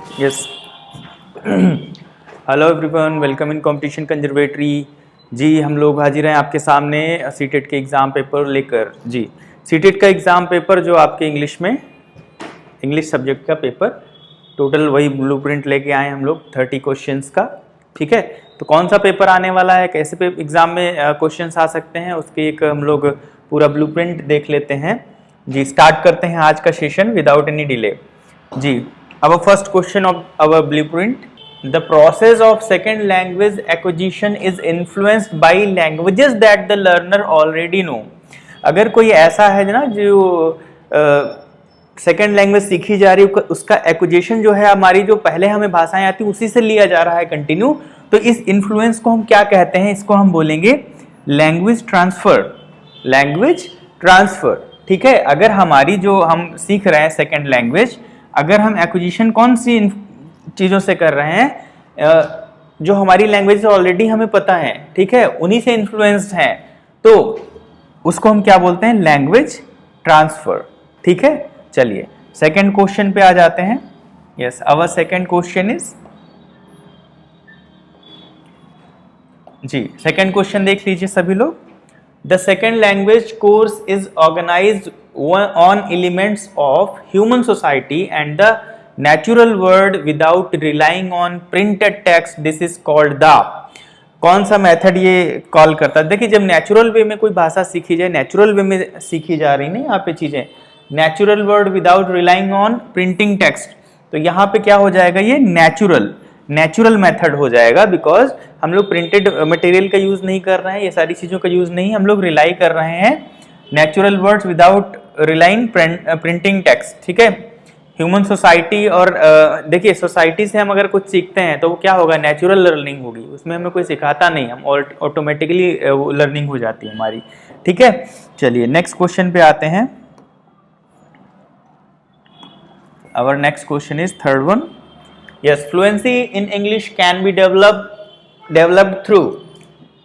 Yes. Hello everyone, welcome in competition conservatory. जी हम लोग हाजिर हैं आपके सामने सीटेट के एग्ज़ाम पेपर लेकर। जी सीटेट का एग्ज़ाम पेपर जो आपके इंग्लिश में, इंग्लिश सब्जेक्ट का पेपर, टोटल वही ब्लूप्रिंट लेके आए हम लोग 30 क्वेश्चंस का। ठीक है, तो कौन सा पेपर आने वाला है, कैसे पे एग्ज़ाम में क्वेश्चंस आ सकते हैं, उसके एक हम लोग पूरा ब्लूप्रिंट देख लेते हैं। जी स्टार्ट करते हैं आज का सेशन विदाउट एनी डिले। जी our first question of our blueprint, the process of second language acquisition is influenced by languages that the learner already know। अगर कोई ऐसा है ना जो सेकेंड लैंग्वेज सीखी जा रही है, उसका एक्विजिशन जो है हमारी जो पहले हमें भाषाएं आती उसी से लिया जा रहा है कंटिन्यू, तो इस इन्फ्लुएंस को हम क्या कहते हैं, इसको हम बोलेंगे लैंग्वेज ट्रांसफर। लैंग्वेज ट्रांसफर, ठीक है। अगर हमारी जो हम सीख रहे हैं सेकेंड लैंग्वेज, अगर हम एक्विजिशन कौन सी चीज़ों से कर रहे हैं, जो हमारी लैंग्वेज ऑलरेडी हमें पता है, ठीक है, उन्हीं से इन्फ्लुएंस्ड हैं, तो उसको हम क्या बोलते हैं, लैंग्वेज ट्रांसफर। ठीक है, चलिए सेकंड क्वेश्चन पे आ जाते हैं। Yes, our second question is, जी सेकंड क्वेश्चन देख लीजिए सभी लोग। The second language course is organised on elements of human society and the natural world without relying on printed text, this is called the। कौन सा method ये call करता है? देखिए, जब नेचुरल वे में कोई भाषा सीखी जाए, नेचुरल वे में सीखी जा रही ना यहाँ पे चीजें, natural word without relying on printing text, तो यहाँ पे क्या हो जाएगा, ये नेचुरल मेथड हो जाएगा। बिकॉज हम लोग प्रिंटेड मटेरियल का यूज नहीं कर रहे हैं, ये सारी चीजों का यूज नहीं, हम लोग रिलाई कर रहे हैं natural words without relying printing text. ठीक है, ह्यूमन सोसाइटी, और देखिए सोसाइटी से हम अगर कुछ सीखते हैं तो वो क्या होगा, नेचुरल लर्निंग होगी, उसमें हमें कोई सिखाता नहीं, हम ऑटोमेटिकली लर्निंग हो जाती है हमारी। ठीक है, चलिए नेक्स्ट क्वेश्चन पे आते हैं। Our next question is third one. Yes, fluency in English can be developed through,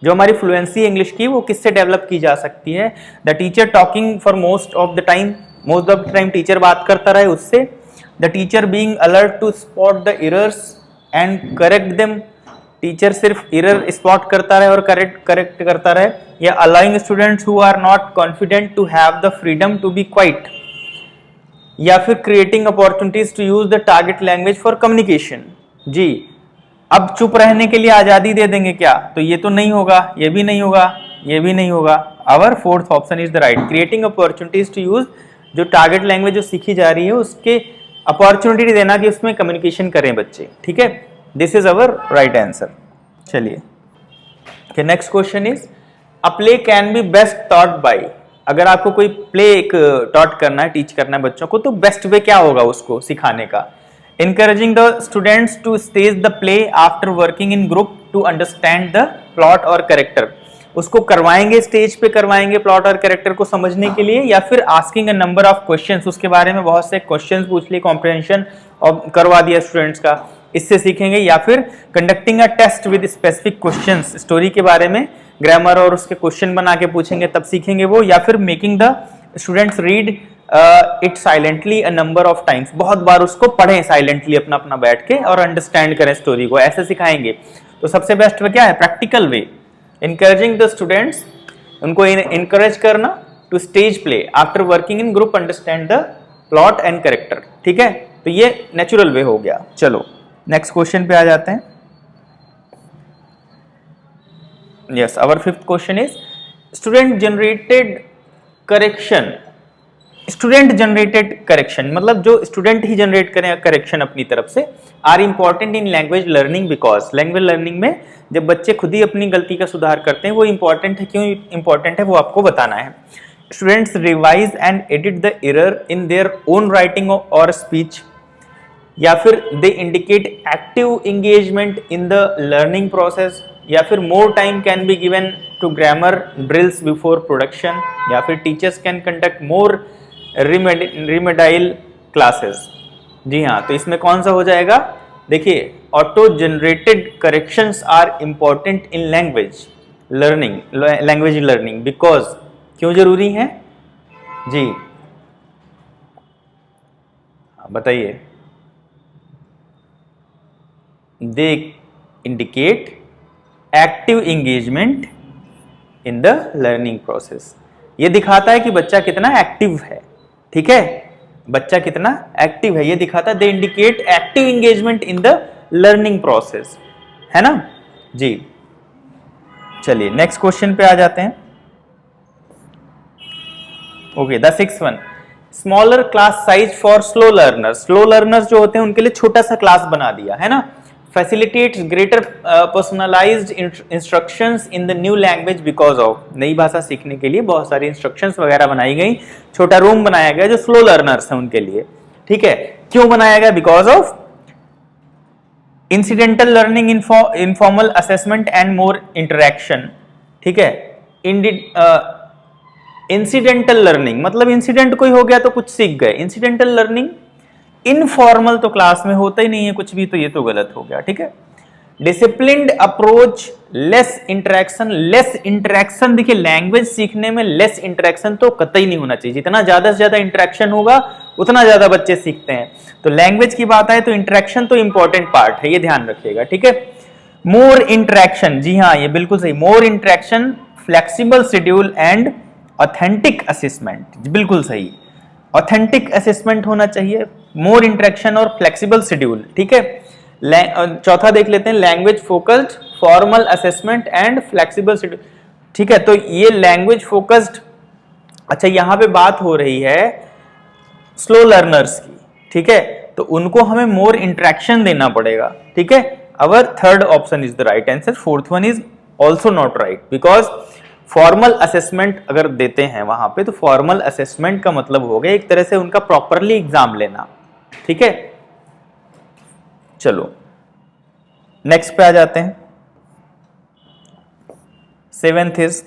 जो हमारी फ्लुएंसी इंग्लिश की वो किससे डेवलप की जा सकती है, the teacher talking for most of the time teacher बात करता रहे उससे, the teacher being alert to spot the errors and correct them, teacher सिर्फ एरर स्पॉट करता रहे और करेक्ट करता रहे, या allowing students who are not confident to have the freedom to be quiet, या फिर creating opportunities to use the target language for communication. जी अब चुप रहने के लिए आजादी दे देंगे क्या, तो ये तो नहीं होगा, ये भी नहीं होगा, ये भी नहीं होगा। Our fourth option is the right, creating opportunities to use, जो टारगेट लैंग्वेज जो सीखी जा रही है उसके अपॉर्चुनिटी देना कि उसमें कम्युनिकेशन करें बच्चे। ठीक है, this is our right answer. चलिए next question is, a play can be best taught by, अगर आपको कोई प्ले एक टॉट करना है, टीच करना है बच्चों को, तो बेस्ट वे क्या होगा उसको सिखाने का, encouraging the students to stage the play after working in group to understand the plot और character, उसको करवाएंगे, स्टेज पे करवाएंगे प्लॉट और कैरेक्टर को समझने के लिए, या फिर asking a number of questions, उसके बारे में बहुत से क्वेश्चंस पूछ लिए, कॉम्प्रिहेंशन करवा दिया स्टूडेंट्स का, इससे सीखेंगे, या फिर conducting a test with specific questions, story के बारे में ग्रामर और उसके क्वेश्चन बना के पूछेंगे तब सीखेंगे वो, या फिर making the students read it silently a number of times, बहुत बार उसको पढ़ें साइलेंटली अपना अपना बैठ के और अंडरस्टैंड करें स्टोरी को, ऐसे सिखाएंगे। तो सबसे बेस्ट वे क्या है, practical way, encouraging the students, उनको इनकरेज करना, to stage play after working in group, understand the plot and character. ठीक है, तो ये नेचुरल वे हो गया। चलो नेक्स्ट क्वेश्चन पे आ जाते हैं। Yes, our fifth question is, student generated correction, student generated correction मतलब जो स्टूडेंट ही जनरेट करें करेक्शन अपनी तरफ से, are important in language learning, because language learning में जब बच्चे खुद ही अपनी गलती का सुधार करते हैं, वो इंपॉर्टेंट है, क्यों इंपॉर्टेंट है वो आपको बताना है। Students revise and edit the error in their own writing और स्पीच, या फिर they indicate active engagement in the learning process, या फिर more time can be given to grammar drills before production, या फिर teachers can conduct more remedial classes. जी हाँ, तो इसमें कौन सा हो जाएगा, देखिए auto generated corrections are important in language learning, because क्यों जरूरी है जी, बताइए। दे indicate active engagement in the learning process. ये दिखाता है कि बच्चा कितना एक्टिव है, ठीक है, बच्चा कितना एक्टिव है ये दिखाता है। दे indicate active engagement in the learning process, है ना जी। चलिए नेक्स्ट क्वेश्चन पे आ जाते हैं। Okay, the 6th one, smaller class size for slow learners. Slow learners जो होते हैं उनके लिए छोटा सा क्लास बना दिया है ना। Facilitates greater personalised instructions in the new language because of, नई भाषा सीखने के लिए बहुत सारी इंस्ट्रक्शंस वगैरह बनाई गई, छोटा रूम बनाया गया जो स्लो लर्नर्स हैं उनके लिए, ठीक है। क्यों बनाया गया? Because of incidental learning, informal assessment and more interaction, ठीक है। इंसिडेंटल लर्निंग मतलब इंसिडेंट कोई हो गया तो कुछ सीख गए। इंसिडेंटल लर्निंग इनफॉर्मल तो क्लास में होता ही नहीं है कुछ भी, तो ये तो गलत हो गया, ठीक है। Disciplined approach, less interaction. Less interaction, देखिए लैंग्वेज सीखने में लेस इंटरेक्शन तो कतई नहीं होना चाहिए। जितना ज्यादा से ज्यादा इंटरेक्शन होगा उतना ज्यादा बच्चे सीखते हैं। तो लैंग्वेज की बात आए तो इंटरेक्शन तो इंपॉर्टेंट पार्ट है, ये ध्यान रखिएगा, ठीक है। मोर इंटरेक्शन, जी हाँ ये बिल्कुल सही, more interaction, flexible schedule and authentic assessment, बिल्कुल सही। ऑथेंटिक असेसमेंट होना चाहिए, मोर इंटरेक्शन और फ्लेक्सिबल शेड्यूल, ठीक है। चौथा देख लेते हैं, language focused, formal assessment and flexible schedule, ठीक है। तो ये लैंग्वेज फोकस्ड, अच्छा यहां पे बात हो रही है स्लो लर्नर्स की, ठीक है, तो उनको हमें मोर इंटरेक्शन देना पड़ेगा, ठीक है। Our third option is the right answer, fourth one is also not right, because formal assessment अगर देते हैं वहां पे तो फॉर्मल असेसमेंट का मतलब हो गया एक तरह से उनका प्रॉपरली एग्जाम लेना, ठीक है। चलो नेक्स्ट पे आ जाते हैं। 7th is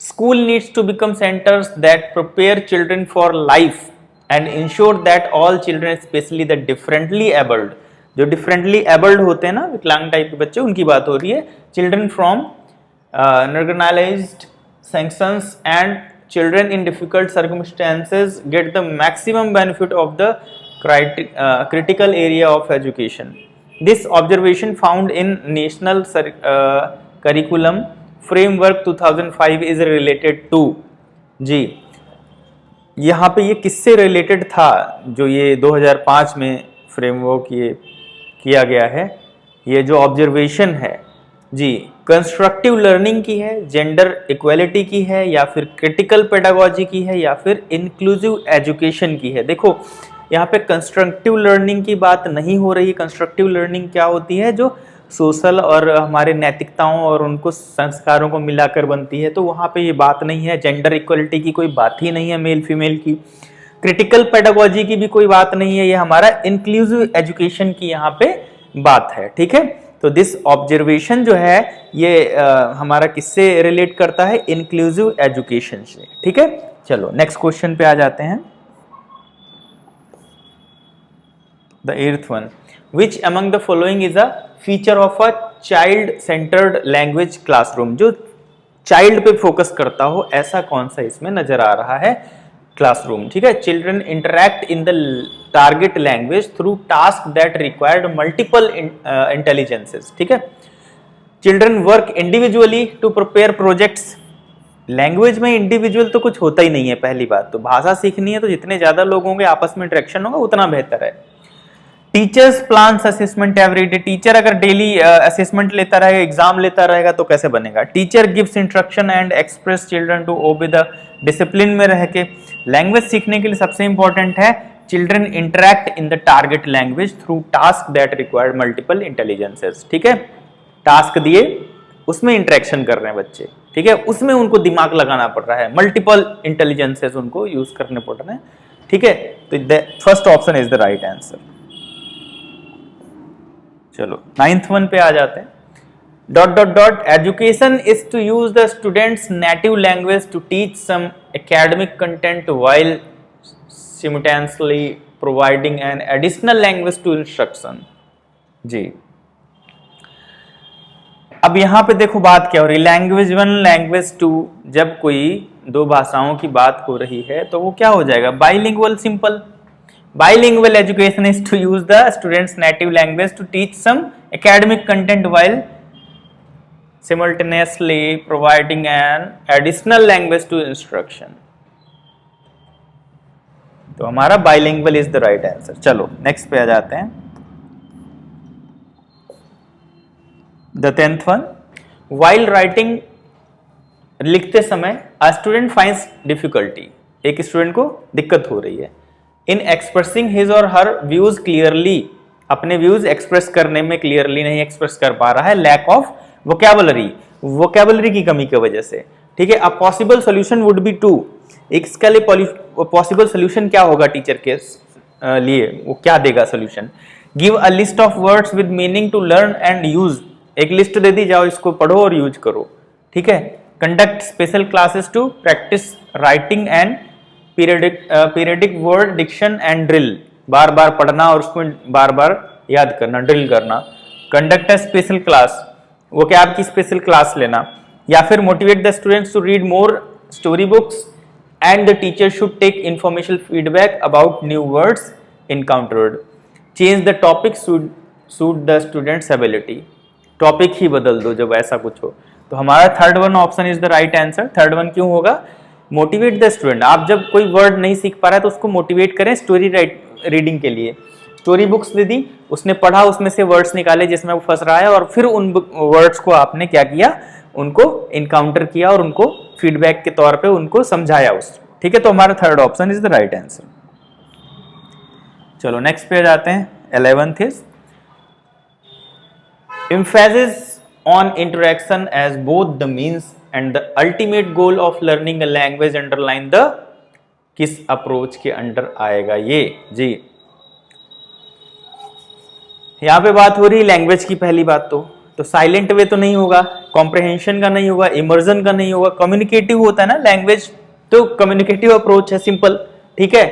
school needs to become centres that prepare children for life and ensure that all children specially the differently abled, जो डिफरेंटली एबल्ड होते हैं ना, विकलांग टाइप के बच्चे, उनकी बात हो रही है। Children from marginalized sections and children in difficult circumstances get the maximum benefit of the critical area of education. This observation found in National Curriculum Framework 2005 is related to, जी यहाँ पे ये किससे रिलेटेड था जो ये 2005 में फ्रेमवर्क ये किया गया है? ये जो ऑब्जर्वेशन है जी, कंस्ट्रक्टिव लर्निंग की है, जेंडर इक्वालिटी की है, या फिर क्रिटिकल पेडागोजी की है, या फिर इंक्लूसिव एजुकेशन की है। देखो यहाँ पे कंस्ट्रक्टिव लर्निंग की बात नहीं हो रही। कंस्ट्रक्टिव लर्निंग क्या होती है? जो सोशल और हमारे नैतिकताओं और उनको संस्कारों को मिलाकर बनती है, तो वहाँ पे ये बात नहीं है। जेंडर इक्वालिटी की कोई बात ही नहीं है, मेल फीमेल की। क्रिटिकल पेडागोजी की भी कोई बात नहीं है। ये हमारा इंक्लूसिव एजुकेशन की यहाँ पे बात है, ठीक है। तो दिस ऑब्जर्वेशन जो है ये हमारा किससे रिलेट करता है? इंक्लूसिव एजुकेशन से, ठीक है। चलो नेक्स्ट क्वेश्चन पे आ जाते हैं। The 8th one, which among the following is a feature of a child centred language classroom? जो चाइल्ड पे फोकस करता हो ऐसा कौन सा इसमें नजर आ रहा है क्लासरूम, ठीक है। Children interact in the target language through task that required multiple intelligences, ठीक है। Children work individually to prepare projects. Language में इंडिविजुअल तो कुछ होता ही नहीं है, पहली बात तो। भाषा सीखनी है तो जितने ज्यादा लोग होंगे आपस में इंटरेक्शन होगा उतना बेहतर है। Teachers plans assessment every day. Teacher अगर डेली असेसमेंट लेता रहेगा, एग्जाम लेता रहेगा तो कैसे बनेगा? Teacher gives instruction and express children to obey the discipline में रह के। लैंग्वेज सीखने के लिए सबसे इंपॉर्टेंट है children interact in the target language through task that required multiple intelligences, ठीक है। टास्क दिए उसमें इंटरेक्शन कर रहे हैं बच्चे, ठीक है, उसमें उनको दिमाग लगाना पड़ रहा है, मल्टीपल इंटेलिजेंसेस उनको यूज करने पड़ रहे हैं, ठीक है। तो first option is the right answer. चलो 9th वन पे आ जाते हैं। Dot dot dot education is to use the students native language to teach some academic content while simultaneously providing an additional language to instruction. जी अब यहां पे देखो बात क्या हो रही है, लैंग्वेज 1 लैंग्वेज 2। जब कोई दो भाषाओं की बात हो रही है तो वो क्या हो जाएगा? Bilingual simple. Bilingual education is to use the student's native language to teach some academic content while simultaneously providing an additional language to instruction. तो हमारा bilingual is the right answer. चलो नेक्स्ट पे आ जाते हैं. The 10th one, while writing, लिखते समय a student finds difficulty, एक स्टूडेंट को दिक्कत हो रही है इन एक्सप्रेसिंग हिज और हर व्यूज क्लियरली, अपने व्यूज एक्सप्रेस करने में क्लियरली नहीं एक्सप्रेस कर पा रहा है, लैक ऑफ वोकेबलरी की कमी की वजह से. ठीक है, a possible solution would be to, इसका लिए पॉसिबल सोल्यूशन क्या होगा टीचर के लिए, वो क्या देगा solution. Give a list of words with meaning to learn and use, एक लिस्ट दे दी, जाओ इसको पढ़ो और यूज करो. ठीक है. Conduct special classes to practise writing and periodic word diction and drill, बार बार पढ़ना और उसको बार बार याद करना, ड्रिल करना. कंडक्ट अ स्पेशल क्लास, वो क्या आपकी स्पेशल क्लास लेना. या फिर motivate the students to read more story books and the teacher should take information feedback about new words encountered. Change the topic suit the students ability, topic ही बदल दो जब ऐसा कुछ हो. तो हमारा third one option is the right answer. Third one क्यों होगा, मोटिवेट द स्टूडेंट. आप जब कोई वर्ड नहीं सीख पा रहा है तो उसको मोटिवेट करें स्टोरी रीडिंग के लिए. स्टोरी बुक्स दे दी, उसने पढ़ा, उसमें से वर्ड्स निकाले जिसमें वो फंस रहा है, और फिर उन वर्ड्स को आपने क्या किया, उनको इनकाउंटर किया और उनको फीडबैक के तौर पे उनको समझाया उसको. ठीक है, तो हमारा third option is the right answer. चलो नेक्स्ट पे जाते हैं. 11th is emphasis on interaction as both the means and the ultimate goal of learning a language. underline the, किस अप्रोच के अंडर आएगा ये जी. यहां पे बात हो रही लैंग्वेज की. पहली बात तो साइलेंट वे तो नहीं होगा, कॉम्प्रहेंशन का नहीं होगा, इमर्जन का नहीं होगा, कम्युनिकेटिव होता है ना लैंग्वेज, तो कम्युनिकेटिव अप्रोच है, सिंपल. ठीक है,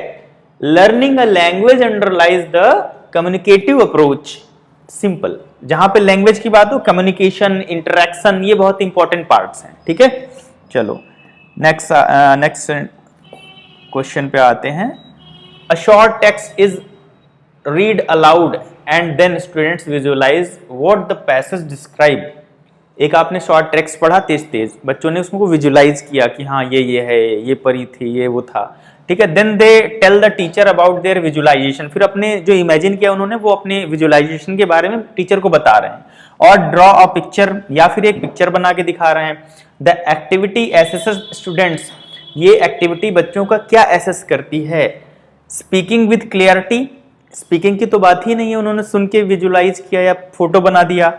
learning a language underlies the communicative approach, simple. जहां पे लैंग्वेज की बात हो, कम्युनिकेशन, इंटरेक्शन, ये बहुत इंपॉर्टेंट पार्ट्स हैं. ठीक है, चलो नेक्स्ट क्वेश्चन पे आते हैं. A short text is read aloud and then students visualise what the passage describe. एक आपने शॉर्ट टेक्स्ट पढ़ा तेज, बच्चों ने उसको विजुअलाइज किया कि हाँ ये है, ये परी थी, ये वो था. ठीक है, then they tell the teacher about their visualisation. फिर अपने जो इमेजिन किया उन्होंने वो अपने विजुअलाइजेशन के बारे में टीचर को बता रहे हैं. और ड्रॉ अ पिक्चर, या फिर एक पिक्चर बना के दिखा रहे हैं. द एक्टिविटी एसेसेस स्टूडेंट्स, ये एक्टिविटी बच्चों का क्या एसेस करती है. स्पीकिंग विद क्लियरिटी, स्पीकिंग की तो बात ही नहीं है, उन्होंने सुन के विजुअलाइज किया या फोटो बना दिया,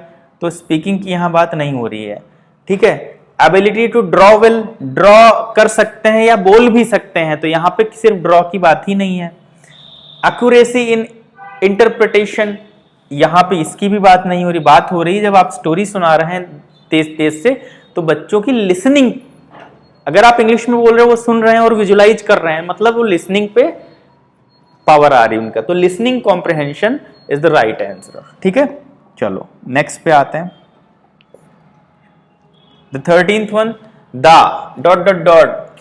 तो स्पीकिंग की यहाँ बात नहीं हो रही है. ठीक है. Ability to draw well, draw कर सकते हैं या बोल भी सकते हैं, तो यहाँ पे सिर्फ ड्रॉ की बात ही नहीं है. एक्यूरेसी इन इंटरप्रिटेशन, यहाँ पे इसकी भी बात नहीं हो रही. बात हो रही है जब आप स्टोरी सुना रहे हैं तेज से, तो बच्चों की लिसनिंग, अगर आप इंग्लिश में बोल रहे हो वो सुन रहे हैं और विजुअलाइज कर रहे हैं, मतलब वो लिसनिंग पे पावर आ रही है उनका. तो listening comprehension is the right answer. ठीक है, चलो नेक्स्ट पे आते हैं. The 13th one, the ...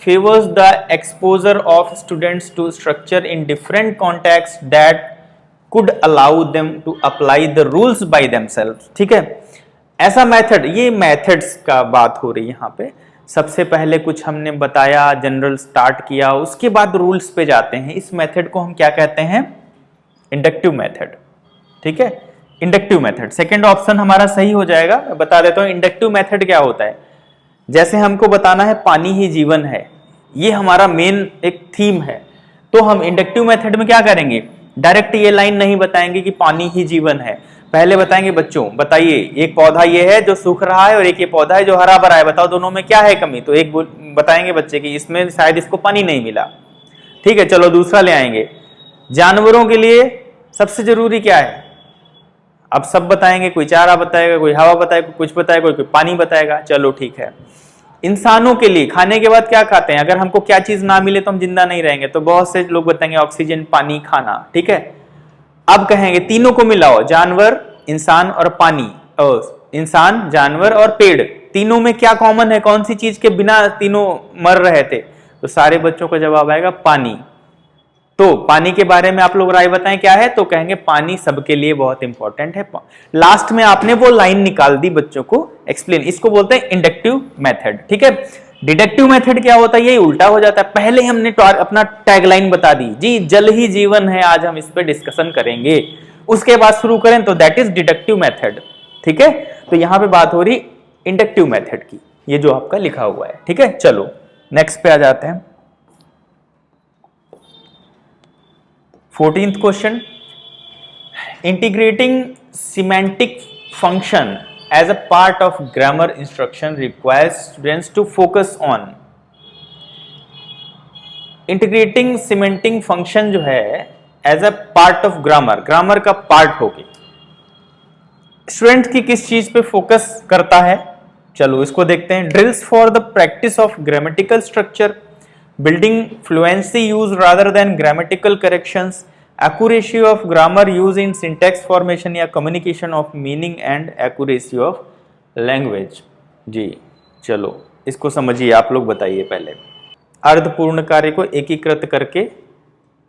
favors the exposure of students to structure in different contexts that could allow them to apply the rules by themselves. ठीक है, ऐसा method, ये मेथड्स का बात हो रही है यहाँ पे. सबसे पहले कुछ हमने बताया, जनरल स्टार्ट किया, उसके बाद रूल्स पे जाते हैं. इस मेथड को हम क्या कहते हैं, इंडक्टिव मेथड. ठीक है, इंडक्टिव मेथड. सेकेंड ऑप्शन हमारा सही हो जाएगा. मैं बता देता हूं इंडक्टिव मेथड क्या होता है. जैसे हमको बताना है पानी ही जीवन है, ये हमारा मेन एक थीम है, तो हम इंडक्टिव मेथड में क्या करेंगे, डायरेक्ट ये लाइन नहीं बताएंगे कि पानी ही जीवन है. पहले बताएंगे बच्चों बताइए एक पौधा ये है जो सूख रहा है और एक ये पौधा है जो हरा भरा है, बताओ दोनों में क्या है कमी. तो एक बताएंगे बच्चे कि इसमें शायद इसको पानी नहीं मिला. ठीक है, चलो दूसरा ले आएंगे. जानवरों के लिए सबसे जरूरी क्या है, अब सब बताएंगे, कोई चारा बताएगा, कोई हवा बताएगा, कुछ बताएगा, कोई पानी बताएगा. चलो ठीक है. इंसानों के लिए खाने के बाद क्या खाते हैं, अगर हमको क्या चीज ना मिले तो हम जिंदा नहीं रहेंगे, तो बहुत से लोग बताएंगे ऑक्सीजन, पानी, खाना. ठीक है, अब कहेंगे तीनों को मिलाओ, जानवर, इंसान और पानी, इंसान, जानवर और पेड़, तीनों में क्या कॉमन है, कौन सी चीज के बिना तीनों मर रहे थे, तो सारे बच्चों का जवाब आएगा पानी. तो पानी के बारे में आप लोग राय बताएं क्या है, तो कहेंगे पानी सबके लिए बहुत इंपॉर्टेंट है। लास्ट में आपने वो लाइन निकाल दी बच्चों को एक्सप्लेन, इसको बोलते हैं इंडक्टिव मेथड, ठीक है। डिडक्टिव मेथड क्या होता है, ये उल्टा हो जाता है। पहले हमने अपना टैगलाइन बता दी जी, जल ही जीवन है, आज हम इस पे डिस्कशन करेंगे, उसके बाद शुरू करें तो दैट इज डिडक्टिव मेथड, ठीक है। तो यहां पे बात हो रही इंडक्टिव मेथड की, ये जो आपका लिखा हुआ है, ठीक है। चलो नेक्स्ट पे आ जाते हैं। 14th question, integrating semantic function as a part of grammar instruction requires students to focus on। integrating cementing function जो है as a part of grammar का पार्ट होगी, स्टूडेंट की किस चीज पे फोकस करता है, चलो इसको देखते हैं। Drills for the practice of grammatical structure, building fluency use rather than grammatical corrections, accuracy of grammar use in syntax formation या communication of meaning and accuracy of language. जी चलो इसको समझिए, आप लोग बताइए पहले। अर्धपूर्ण कार्य को एकीकृत करके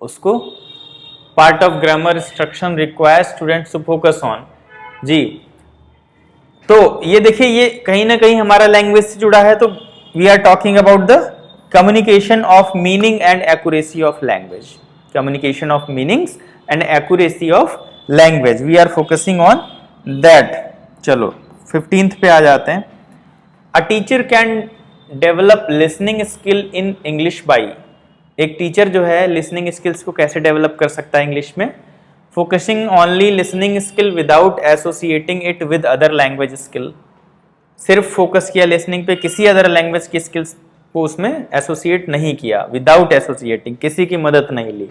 उसको part of grammar instruction requires students to focus on. जी तो ये देखिए, ये कहीं ना कहीं हमारा लैंग्वेज से जुड़ा है, तो we are talking about the communication of meaning and accuracy of language, communication of meanings and accuracy of language, we are focusing on that। चलो 15th पे आ जाते हैं। A teacher can develop listening skill in English by, एक teacher जो है listening skills को कैसे डेवलप कर सकता है इंग्लिश में, focusing only listening skill without associating it with other language skill, सिर्फ फोकस किया लिसनिंग पे, किसी अदर लैंग्वेज की स्किल्स को उसमें एसोसिएट नहीं किया, विदाउट एसोसिएटिंग, किसी की मदद नहीं ली।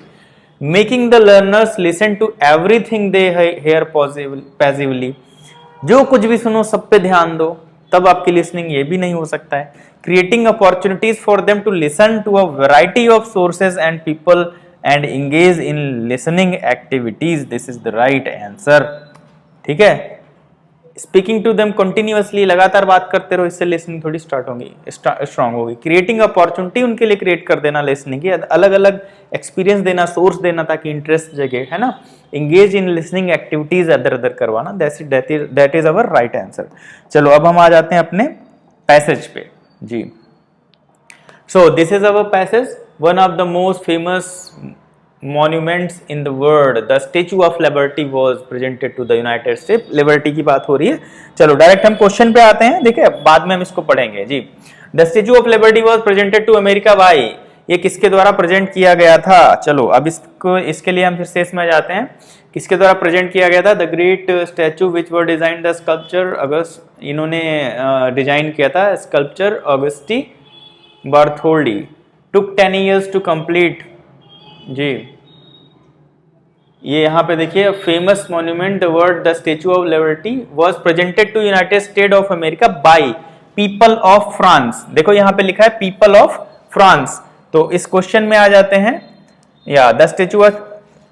Making the learners listen to everything they hear passively, जो कुछ भी सुनो सब पे ध्यान दो, तब आपकी लिसनिंग ये भी नहीं हो सकता है। Creating opportunities for them to listen to a variety of sources and people and engage in listening activities, this is the right answer, ठीक है। स्पीकिंग टू देम कंटिन्यूअसली, लगातार बात करते रहो, इससे लिसनिंग थोड़ी स्टार्ट होगी, स्ट्रांग होगी। क्रिएटिंग अपॉर्चुनिटी, उनके लिए क्रिएट कर देना लिसनिंग की, अलग अलग एक्सपीरियंस देना, सोर्स देना ताकि इंटरेस्ट जगे, है ना। Engage in listening activities other other करवाना, that is our right answer. चलो अब हम आ जाते हैं अपने पैसेज पे। जी so this is our passage, one of the most famous monuments in the world, the Statue of Liberty was presented to the United States। Liberty की बात हो रही है। चलो डायरेक्ट हम क्वेश्चन पे आते हैं, देखिए बाद में हम इसको पढ़ेंगे। जी The Statue of Liberty was presented to America by, ये किसके द्वारा प्रेजेंट किया गया था। चलो अब इसके लिए हम फिर से इसमें जाते हैं, किसके द्वारा प्रेजेंट किया गया था। The great statue which were design the sculpture Auguste, इन्होंने डिजाइन किया था sculpture Auguste Bartholdi, took 10 years to complete. जी ये यहाँ पे देखिए, famous monument the word the Statue of Liberty was presented to United State of America by people of France. देखो यहाँ पे लिखा है पीपल ऑफ फ्रांस, तो इस क्वेश्चन में आ जाते हैं, या the statue was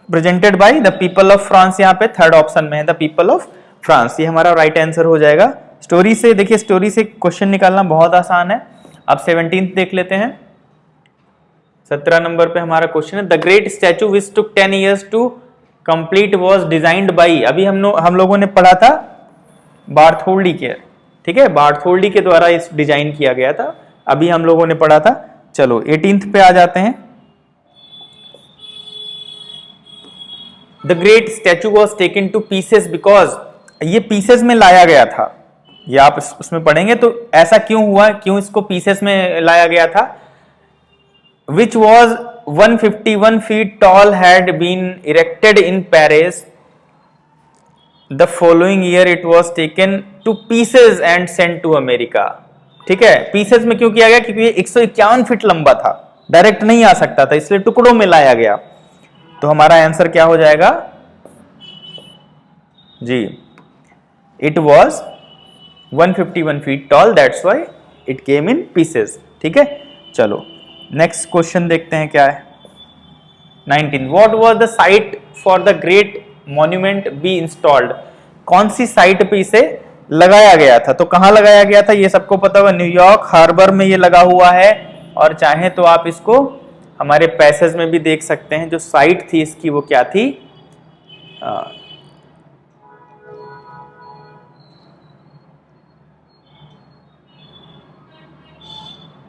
presented by the people of France, यहाँ पे थर्ड ऑप्शन में है द पीपल ऑफ फ्रांस, ये हमारा राइट आंसर हो जाएगा। स्टोरी से देखिए, स्टोरी से क्वेश्चन निकालना बहुत आसान है। अब 17th देख लेते हैं। 17 नंबर पे हमारा क्वेश्चन है, the great statue which took 10 years to complete was designed by, अभी हम लोगों ने पढ़ा था बार्थोल्डी के, ठीक है, बार्थोल्डी के द्वारा इस डिजाइन किया गया था, अभी हम लोगों ने पढ़ा था। चलो 18th पे आ जाते हैं। The great statue was taken two pieces because, ये पीसेस में लाया गया था, ये आप उसमें पढ़ेंगे तो ऐसा क्यों हुआ, क्यों इसको पीसेस में लाया गया था। which was 151 feet tall had been erected in Paris, the following year it was taken to pieces and sent to America। ठीक है, पीसेस में क्यों किया गया, क्योंकि ये 151 फीट लंबा था, डायरेक्ट नहीं आ सकता था, इसलिए टुकड़ों में लाया गया। तो हमारा आंसर क्या हो जाएगा जी, it was 151 feet tall, that's why it came in pieces। ठीक है, चलो नेक्स्ट क्वेश्चन देखते हैं क्या है। 19 what was the site for the great monument be installed, कौन सी साइट पे इसे लगाया गया था। तो कहां लगाया गया था ये सबको पता होगा, न्यूयॉर्क हार्बर में ये लगा हुआ है, और चाहे तो आप इसको हमारे पैसेज में भी देख सकते हैं, जो साइट थी इसकी वो क्या थी,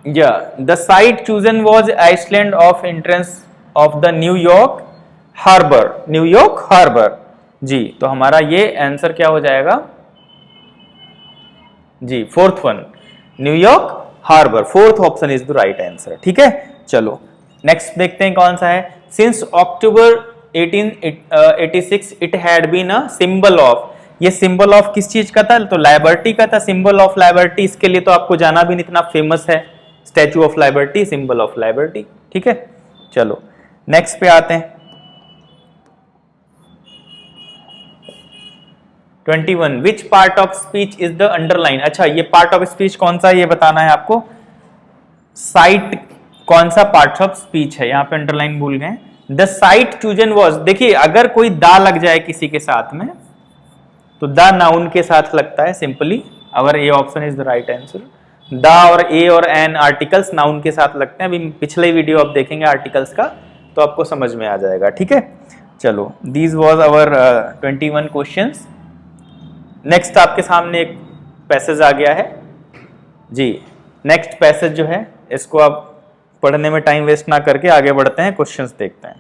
the site chosen was island of entrance of the New York harbour, New York harbour जी। तो हमारा ये आंसर क्या हो जाएगा जी, fourth one, New York harbour, fourth option is the right answer. ठीक है, चलो नेक्स्ट देखते हैं कौन सा है। Since October 1886 it had been a symbol of, ये सिंबल ऑफ किस चीज का था, तो लाइबर्टी का था, सिंबल ऑफ लाइबर्टी। इसके लिए तो आपको जाना भी नहीं, इतना फेमस है statue of liberty, symbol of liberty. ठीक है, चलो नेक्स्ट पे आते हैं। 21 which part of speech is the underline, अच्छा ये पार्ट ऑफ स्पीच कौन सा है ये बताना है आपको, साइट कौन सा पार्ट ऑफ स्पीच है, यहां पे अंडरलाइन भूल गए। द साइट चूजन वॉज, देखिए अगर कोई दा लग जाए किसी के साथ में तो द नाउन के साथ लगता है simply, our A option is the right answer. The और ए और एन आर्टिकल्स नाउन के साथ लगते हैं, अभी पिछले वीडियो आप देखेंगे आर्टिकल्स का तो आपको समझ में आ जाएगा। ठीक है, चलो these was our 21 questions. Next आपके सामने एक पैसेज आ गया है जी। नेक्स्ट पैसेज जो है इसको आप पढ़ने में टाइम वेस्ट ना करके आगे बढ़ते हैं, क्वेश्चंस देखते हैं।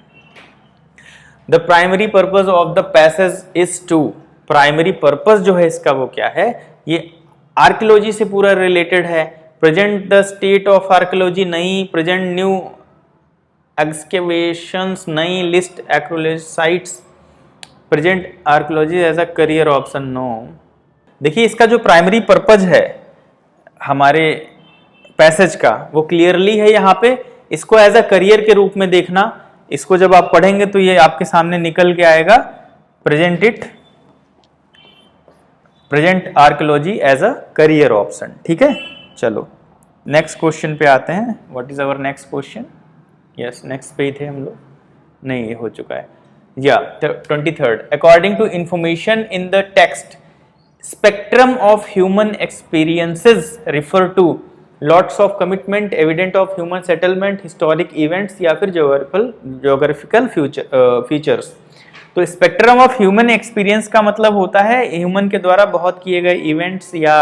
The primary purpose of the passage is to, primary purpose जो है इसका वो क्या है, ये आर्कियोलॉजी से पूरा रिलेटेड है। Present the state of archaeology नहीं, प्रेजेंट न्यू एक्सकेवेशंस नहीं, list archaeology sites, present archaeology as a career option no. देखिए इसका जो प्राइमरी पर्पज है हमारे पैसेज का वो क्लियरली है यहाँ पे, इसको एज अ करियर के रूप में देखना। इसको जब आप पढ़ेंगे तो ये आपके सामने निकल के आएगा, present archaeology as a career option. ठीक है, चलो नेक्स्ट क्वेश्चन पे आते हैं। What is our next question, yes next पे ही थे हम लोग, नहीं ये हो चुका है। 23rd, according to information in the text, spectrum of human experiences refer to lots of commitment, evident of human settlement, historic events या फिर geographical features। तो स्पेक्ट्रम ऑफ ह्यूमन एक्सपीरियंस का मतलब होता है ह्यूमन के द्वारा बहुत किए गए इवेंट्स या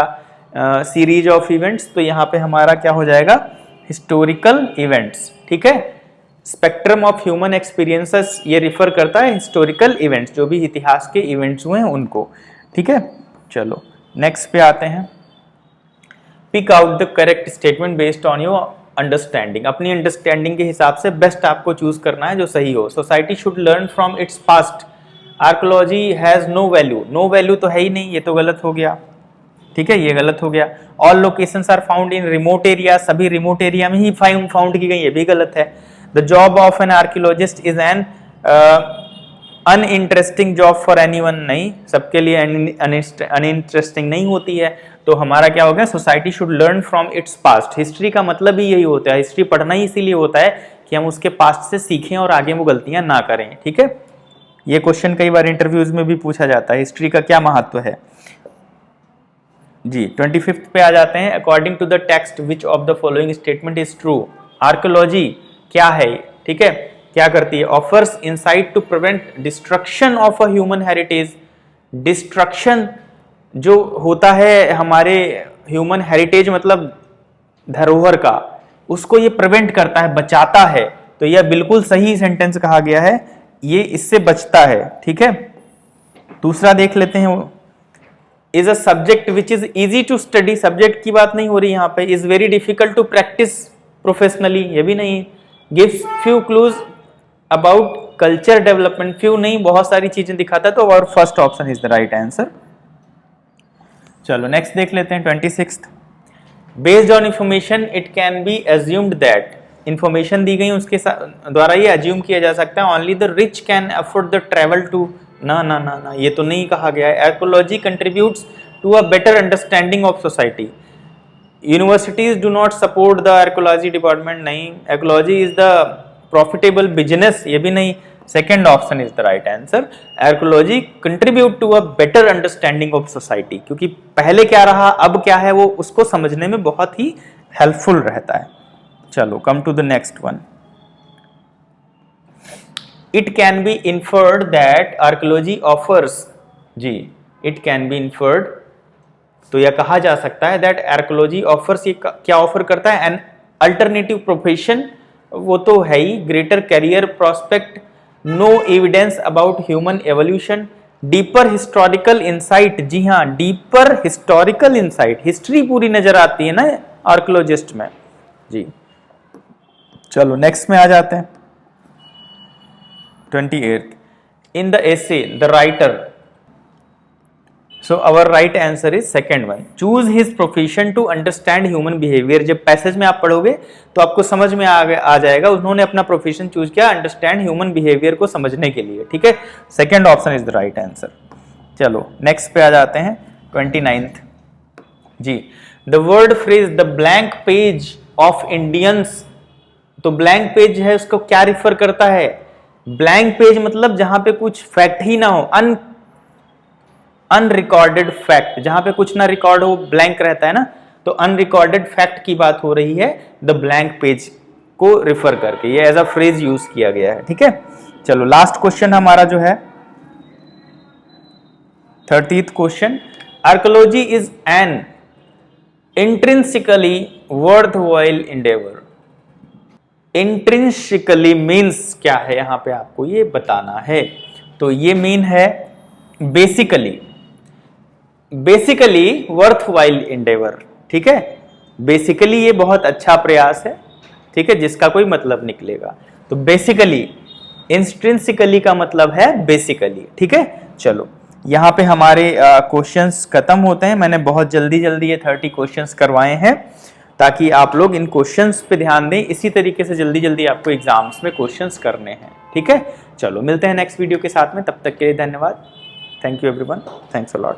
सीरीज ऑफ इवेंट्स। तो यहाँ पे हमारा क्या हो जाएगा, हिस्टोरिकल इवेंट्स। ठीक है, स्पेक्ट्रम ऑफ ह्यूमन एक्सपीरियंसेस ये रिफर करता है हिस्टोरिकल इवेंट्स, जो भी इतिहास के इवेंट्स हुए हैं उनको। ठीक है, चलो नेक्स्ट पे आते हैं। Pick out the correct statement based on your understanding, अपनी अंडरस्टैंडिंग के हिसाब से बेस्ट आपको चूज करना है जो सही हो। Society should learn from its past, archaeology has no value, no value तो है ही नहीं, ये तो गलत हो गया। ठीक है, ये गलत हो गया। All locations are found in remote area, सभी रिमोट एरिया में ही फाउंड की गई, ये भी गलत है। The job of an archaeologist is an uninteresting job for anyone, नहीं सबके लिए uninteresting नहीं होती है। तो हमारा क्या हो गया, society should learn from its past. History का मतलब ही यही होता है, हिस्ट्री पढ़ना ही इसीलिए होता है कि हम उसके पास्ट से सीखें और आगे वो गलतियां ना करें। ठीक है, ये क्वेश्चन कई बार इंटरव्यूज में भी पूछा जाता है, हिस्ट्री का क्या महत्व है जी। 25th पे आ जाते हैं। According to the text which of the following statement is true, archaeology क्या है, ठीक है, क्या करती है, offers insight to prevent destruction of a human heritage. Destruction जो होता है हमारे ह्यूमन हेरिटेज मतलब धरोहर का, उसको ये प्रिवेंट करता है, बचाता है। तो यह बिल्कुल सही सेंटेंस कहा गया है, ये इससे बचता है। ठीक है, दूसरा देख लेते हैं। Is a subject which is easy to study, subject की बात नहीं हो रही यहाँ पे। Is very difficult to practise professionally, ये भी नहीं। Gives few clues about culture development, few नहीं बहुत सारी चीजें दिखाता है, तो और first option is the right answer. चलो नेक्स्ट देख लेते हैं। 26th, based on information it can be assumed that, information दी गई उसके द्वारा ये एज्यूम किया जा सकता है only the rich can afford the travel to, ना ना ना ना, ये तो नहीं कहा गया है। Archaeology contributes to a better understanding of society, universities do not support the archaeology department, नहीं। Archaeology is the profitable business, ये भी नहीं। Second option is the right answer. Archaeology contribute to a better understanding of society, क्योंकि पहले क्या रहा अब क्या है वो उसको समझने में बहुत ही हेल्पफुल रहता है। चलो come to the next one. It can be inferred that archaeology offers, जी इट कैन बी इन्फर्ड, तो यह कहा जा सकता है दैट आर्कोलॉजी ऑफर्स, ये क्या ऑफर करता है, एन अल्टरनेटिव प्रोफेशन, वो तो है ही, greater career prospect, no evidence about human evolution, deeper historical insight, जी हाँ डीपर हिस्टोरिकल इंसाइट, हिस्ट्री पूरी नजर आती है ना आर्कोलॉजिस्ट में जी। चलो नेक्स्ट में आ जाते हैं 28th, in the essay the writer, so our right answer is second one, choose his profession to understand human behaviour. जब पैसेज में आप पढ़ोगे तो आपको समझ में आ जाएगा उन्होंने अपना प्रोफेशन चूज किया अंडरस्टैंड ह्यूमन बिहेवियर को समझने के लिए, ठीक है, second option is the right answer. चलो नेक्स्ट पे आ जाते हैं 29th जी, the word phrase the blank page of Indians, तो ब्लैंक पेज है उसको क्या रिफर करता है, ब्लैंक पेज मतलब जहां पे कुछ फैक्ट ही ना हो, अनरिकॉर्डेड फैक्ट, जहां पे कुछ ना रिकॉर्ड हो, ब्लैंक रहता है ना, तो अनरिकॉर्डेड फैक्ट की बात हो रही है द ब्लैंक पेज को रिफर करके, ये एज अ फ्रेज यूज किया गया है, ठीक है। चलो लास्ट क्वेश्चन हमारा जो है 30th question, archaeology is an intrinsically worthwhile Endeavour, intrinsically means क्या है यहां पे आपको ये बताना है, तो ये मीन है बेसिकली वर्थवाइल एंडेवर, ठीक है, बेसिकली ये बहुत अच्छा प्रयास है, ठीक है, जिसका कोई मतलब निकलेगा, तो बेसिकली, इंट्रिंसिकली का मतलब है बेसिकली, ठीक है। चलो यहाँ पे हमारे क्वेश्चंस खत्म होते हैं, मैंने बहुत जल्दी ये 30 क्वेश्चंस करवाए हैं ताकि आप लोग इन क्वेश्चंस पे ध्यान दें, इसी तरीके से जल्दी आपको एग्जाम्स में क्वेश्चंस करने हैं, ठीक है। चलो मिलते हैं नेक्स्ट वीडियो के साथ में, तब तक के लिए धन्यवाद, thank you everyone, thanks a lot.